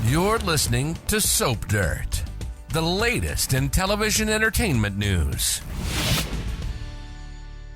You're listening to Soap Dirt, the latest in television entertainment news.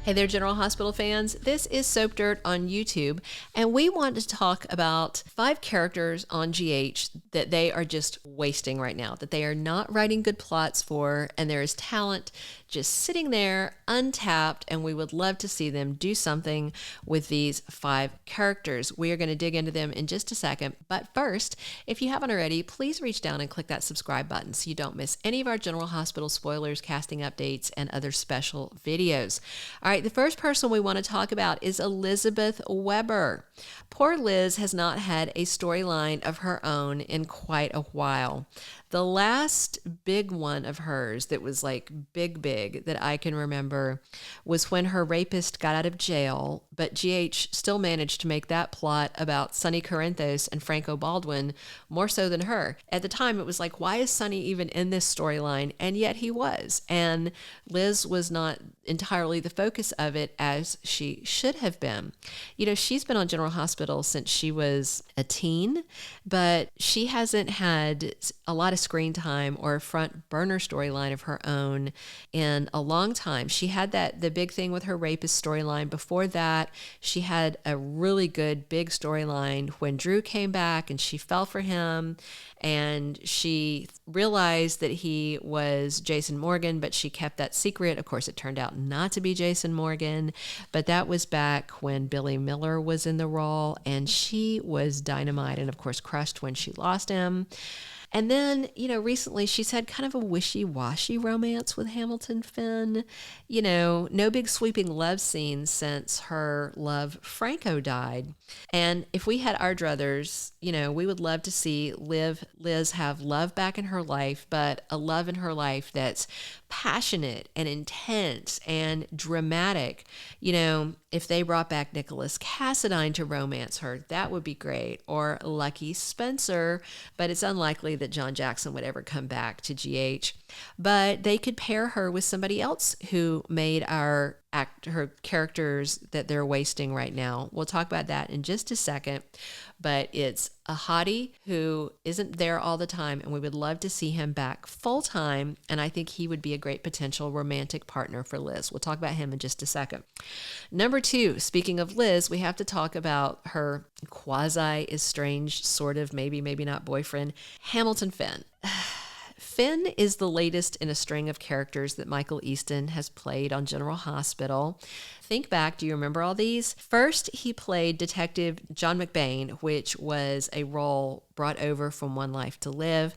Hey there, General Hospital fans. This is Soap Dirt on YouTube, and we want to talk about 5 characters on GH that they are just wasting right now, that they are not writing good plots for, and there is talent just sitting there untapped, and we would love to see them do something with these 5 characters. We are going to dig into them in just a second, but first, if you haven't already, please reach down and click that subscribe button so you don't miss any of our General Hospital spoilers, casting updates, and other special videos. All right, the first person we want to talk about is Elizabeth Weber. Poor Liz has not had a storyline of her own in quite a while. The last big one of hers that was like big that I can remember was when her rapist got out of jail, but GH still managed to make that plot about Sonny Corinthos and Franco Baldwin more so than her. At the time, it was like, why is Sonny even in this storyline? And yet he was. And Liz was not entirely the focus of it as she should have been. You know, she's been on General Hospital since she was a teen, but she hasn't had a lot of screen time or a front burner storyline of her own in a long time. She had the big thing with her rapist storyline. Before that, she had a really good big storyline when Drew came back and she fell for him and she realized that he was Jason Morgan, but she kept that secret. Of course, it turned out not to be Jason Morgan, but that was back when Billy Miller was in the role, and she was dynamite and, of course, crushed when she lost him. And then, you know, recently she's had kind of a wishy-washy romance with Hamilton Finn. You know, no big sweeping love scenes since her love Franco died. And if we had our druthers, you know, we would love to see Liz have love back in her life, but a love in her life that's passionate and intense and dramatic. You know, if they brought back Nicholas Cassadine to romance her, that would be great. Or Lucky Spencer, but it's unlikely that John Jackson would ever come back to GH. But they could pair her with somebody else who made her characters that they're wasting right now. We'll talk about that in just a second. But it's a hottie who isn't there all the time, and we would love to see him back full time. And I think he would be a great potential romantic partner for Liz. We'll talk about him in just a second. Number 2, speaking of Liz, we have to talk about her quasi-estranged, sort of, maybe not boyfriend, Hamilton Finn. Finn is the latest in a string of characters that Michael Easton has played on General Hospital. Think back, do you remember all these? First, he played Detective John McBain, which was a role brought over from One Life to Live.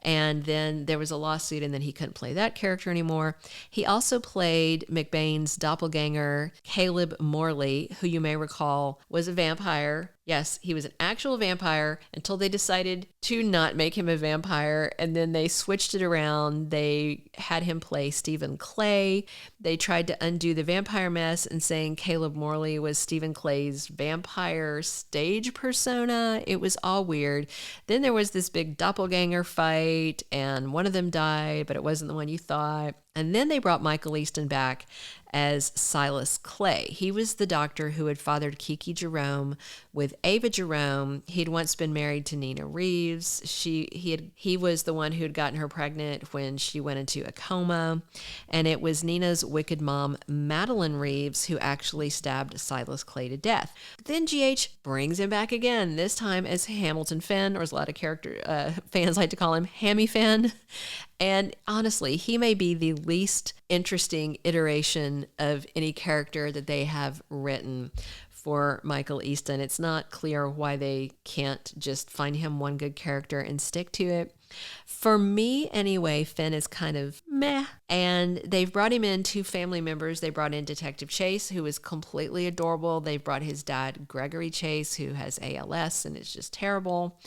And then there was a lawsuit, and then he couldn't play that character anymore. He also played McBain's doppelganger, Caleb Morley, who you may recall was a vampire. Yes, he was an actual vampire until they decided to not make him a vampire, and then they switched it around. They had him play Stephen Clay. They tried to undo the vampire mess and saying Caleb Morley was Stephen Clay's vampire stage persona. It was all weird. Then there was this big doppelganger fight, and one of them died, but it wasn't the one you thought. And then they brought Michael Easton back as Silas Clay. He was the doctor who had fathered Kiki Jerome with Ava Jerome. He'd once been married to Nina Reeves. He was the one who had gotten her pregnant when she went into a coma. And it was Nina's wicked mom, Madeline Reeves, who actually stabbed Silas Clay to death. Then GH brings him back again, this time as Hamilton Finn, or as a lot of fans like to call him, Hammy Finn. And honestly, he may be the least interesting iteration of any character that they have written for Michael Easton. It's not clear why they can't just find him one good character and stick to it. For me, anyway, Finn is kind of meh. And they've brought him in 2 family members. They brought in Detective Chase, who is completely adorable. They've brought his dad, Gregory Chase, who has ALS and is just terrible.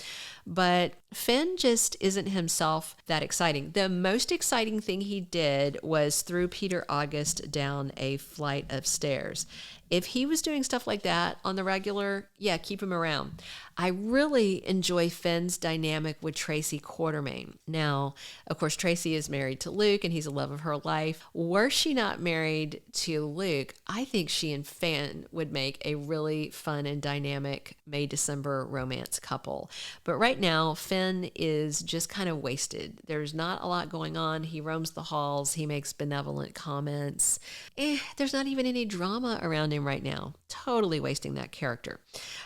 But Finn just isn't himself that exciting. The most exciting thing he did was threw Peter August down a flight of stairs. If he was doing stuff like that on the regular, yeah, keep him around. I really enjoy Finn's dynamic with Tracy Quartermain. Now, of course, Tracy is married to Luke and he's the love of her life. Were she not married to Luke, I think she and Finn would make a really fun and dynamic May-December romance couple. But right now, Finn is just kind of wasted. There's not a lot going on. He roams the halls. He makes benevolent comments. There's not even any drama around him right now. Totally wasting that character.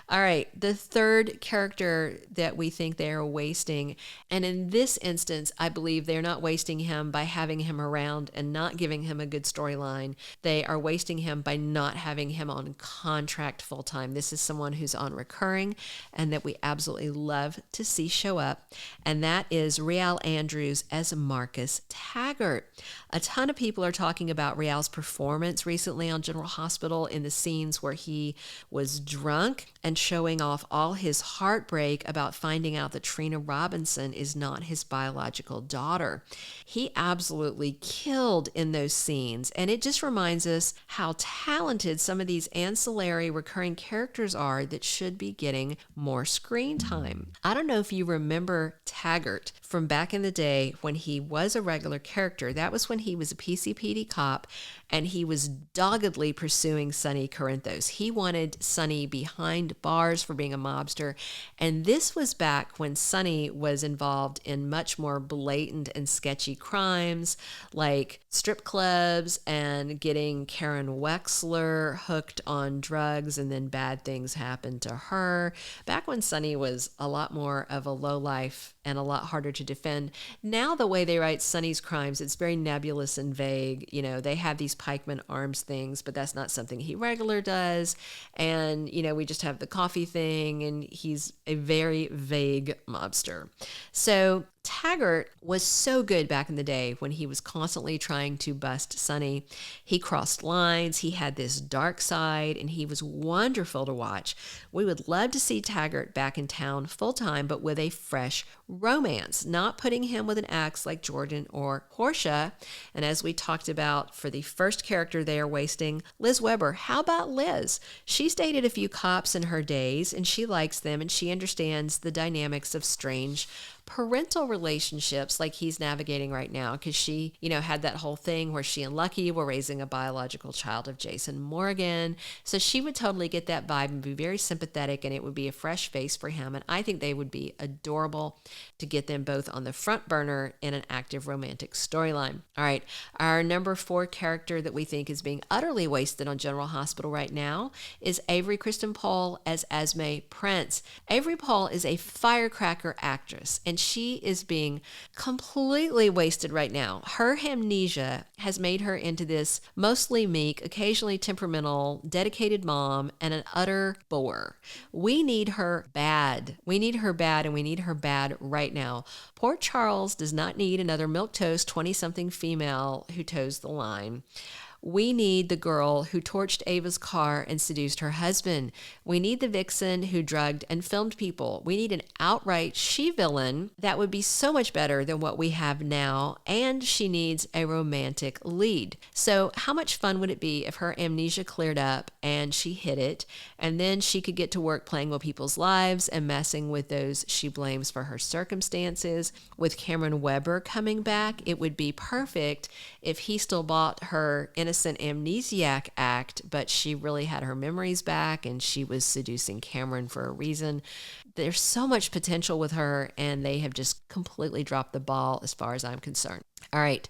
All right, the third character that we think they are wasting, and in this instance, I believe they're not wasting him by having him around and not giving him a good storyline. They are wasting him by not having him on contract full time. This is someone who's on recurring and that we absolutely love to see show up, and that is Real Andrews as Marcus Taggart. A ton of people are talking about Real's performance recently on General Hospital in the scenes where he was drunk and showing off all his heartbreak about finding out that Trina Robinson is not his biological daughter. He absolutely killed in those scenes, and it just reminds us how talented some of these ancillary recurring characters are that should be getting more screen time. I don't know if you remember Taggart from back in the day when he was a regular character. That was when he was a PCPD cop and he was doggedly pursuing Sonny Corinthos. He wanted Sonny behind bars for being a mobster, and this was back when Sonny was involved in much more blatant and sketchy crimes like strip clubs and getting Karen Wexler hooked on drugs, and then bad things happened to her. Back when Sonny was a lot more of a lowlife and a lot harder to defend. Now the way they write Sonny's crimes, it's very nebulous and vague. You know, they have these pikeman arms things, but that's not something he regular does. And, you know, we just have the coffee thing, and he's a very vague mobster. So Taggart was so good back in the day when he was constantly trying to bust Sonny. He crossed lines, he had this dark side, and he was wonderful to watch. We would love to see Taggart back in town full-time, but with a fresh romance, not putting him with an ex like Jordan or Portia. And as we talked about for the first character they are wasting, Liz Weber. How about Liz? She's dated a few cops in her days, and she likes them, and she understands the dynamics of strange parental relationships like he's navigating right now, because she, you know, had that whole thing where she and Lucky were raising a biological child of Jason Morgan. So she would totally get that vibe and be very sympathetic, and it would be a fresh face for him. And I think they would be adorable to get them both on the front burner in an active romantic storyline. All right, our number 4 character that we think is being utterly wasted on General Hospital right now is Avery Pohl as Esme Prince. Avery Pohl is a firecracker actress, and she is being completely wasted right now. Her amnesia has made her into this mostly meek, occasionally temperamental, dedicated mom and an utter bore. We need her bad. We need her bad, and we need her bad right now. Port Charles does not need another milquetoast 20-something female who toes the line. We need the girl who torched Ava's car and seduced her husband. We need the vixen who drugged and filmed people. We need an outright she-villain that would be so much better than what we have now, and she needs a romantic lead. So how much fun would it be if her amnesia cleared up and she hit it, and then she could get to work playing with people's lives and messing with those she blames for her circumstances. With Cameron Weber coming back, it would be perfect if he still bought her innocent amnesiac act, but she really had her memories back and she was seducing Cameron for a reason. There's so much potential with her, and they have just completely dropped the ball as far as I'm concerned. All right,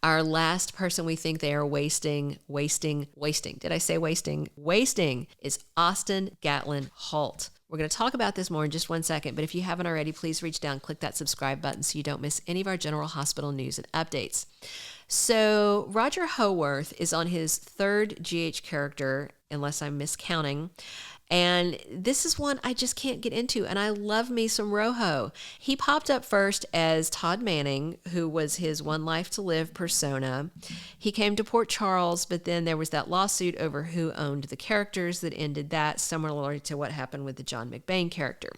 our last person we think they are wasting. Did I say wasting? Wasting is Austin Gatlin Holt. We're going to talk about this more in just one second, but if you haven't already, please reach down, click that subscribe button so you don't miss any of our General Hospital news and updates. So Roger Howarth is on his 3rd GH character, unless I'm miscounting. And this is one I just can't get into, and I love me some Rojo. He popped up first as Todd Manning, who was his One Life to Live persona. He came to Port Charles, but then there was that lawsuit over who owned the characters that ended that, similar to what happened with the John McBain character.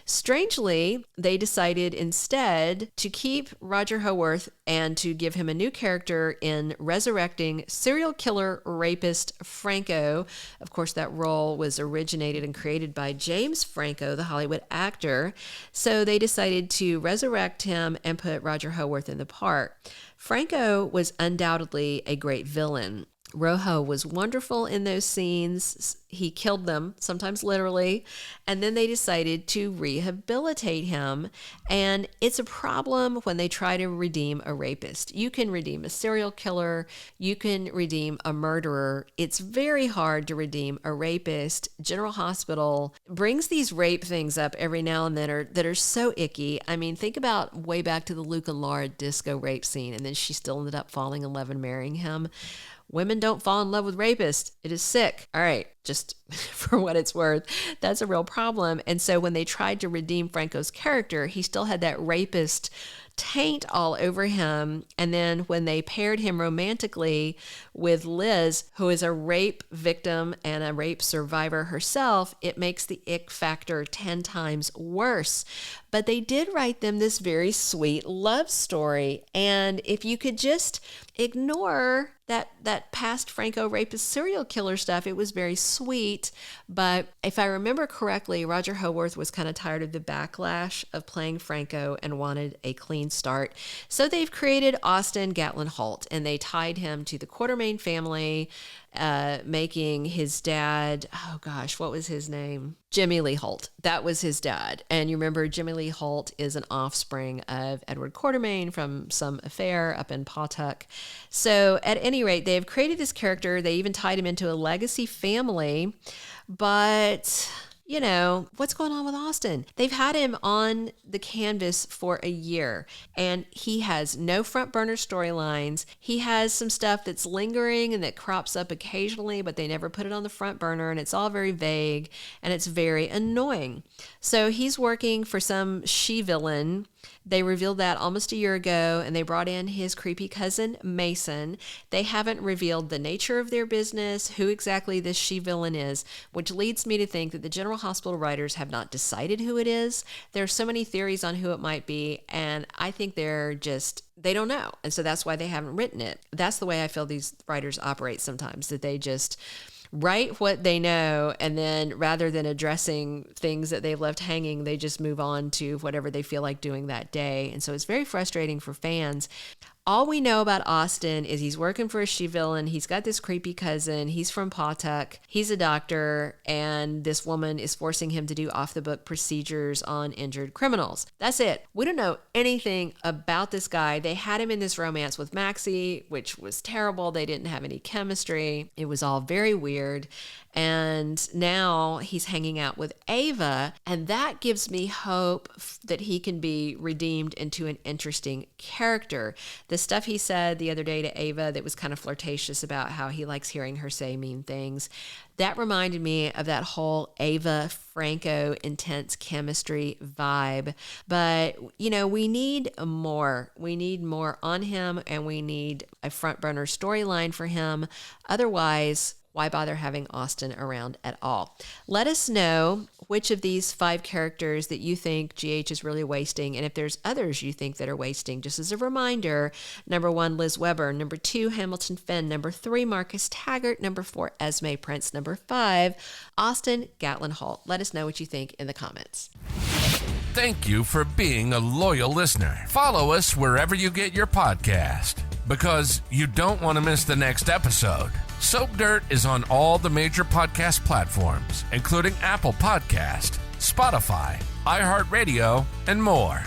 Strangely, they decided instead to keep Roger Howarth and to give him a new character in resurrecting serial killer rapist Franco. Of course, that role was originated and created by James Franco, the Hollywood actor. So they decided to resurrect him and put Roger Howarth in the part. Franco was undoubtedly a great villain. Rojo was wonderful in those scenes. He killed them, sometimes literally, and then they decided to rehabilitate him. And it's a problem when they try to redeem a rapist. You can redeem a serial killer. You can redeem a murderer. It's very hard to redeem a rapist. General Hospital brings these rape things up every now and then that are so icky. I mean, think about way back to the Luke and Laura disco rape scene, and then she still ended up falling in love and marrying him. Women don't fall in love with rapists. It is sick. All right, just for what it's worth, that's a real problem. And so when they tried to redeem Franco's character, he still had that rapist taint all over him. And then when they paired him romantically with Liz, who is a rape victim and a rape survivor herself, it makes the ick factor 10 times worse. But they did write them this very sweet love story. And if you could just ignore that past Franco rapist serial killer stuff, it was very sweet. But if I remember correctly, Roger Howarth was kind of tired of the backlash of playing Franco and wanted a clean start. So they've created Austin Gatlin Holt, and they tied him to the Quartermain family, making his dad, oh gosh, what was his name? Jimmy Lee Holt. That was his dad. And you remember Jimmy Lee Holt is an offspring of Edward Quartermain from some affair up in Pawtuck. So at any rate, they have created this character. They even tied him into a legacy family. But you know, what's going on with Austin? They've had him on the canvas for a year, and he has no front burner storylines. He has some stuff that's lingering and that crops up occasionally, but they never put it on the front burner, and it's all very vague, and it's very annoying. So he's working for some she-villain. They revealed that almost a year ago, and they brought in his creepy cousin, Mason. They haven't revealed the nature of their business, who exactly this she-villain is, which leads me to think that the General Hospital writers have not decided who it is. There are so many theories on who it might be, and I think they don't know. And so that's why they haven't written it. That's the way I feel these writers operate sometimes, that they just write what they know, and then rather than addressing things that they've left hanging, they just move on to whatever they feel like doing that day. And so it's very frustrating for fans. All we know about Austin is he's working for a she-villain. He's got this creepy cousin. He's from Pawtuck. He's a doctor, and this woman is forcing him to do off-the-book procedures on injured criminals. That's it. We don't know anything about this guy. They had him in this romance with Maxie, which was terrible. They didn't have any chemistry. It was all very weird. And now he's hanging out with Ava, and that gives me hope that he can be redeemed into an interesting character. The stuff he said the other day to Ava that was kind of flirtatious about how he likes hearing her say mean things, that reminded me of that whole Ava Franco intense chemistry vibe. But, you know, we need more. We need more on him, and we need a front burner storyline for him. Otherwise, why bother having Austin around at all? Let us know which of these 5 characters that you think GH is really wasting, and if there's others you think that are wasting. Just as a reminder, number 1, Liz Weber. Number 2, Hamilton Finn. Number 3, Marcus Taggart. Number 4, Esme Prince. Number 5, Austin Gatlin Holt. Let us know what you think in the comments. Thank you for being a loyal listener. Follow us wherever you get your podcast, because you don't want to miss the next episode. Soap Dirt is on all the major podcast platforms, including Apple Podcast, Spotify, iHeartRadio, and more.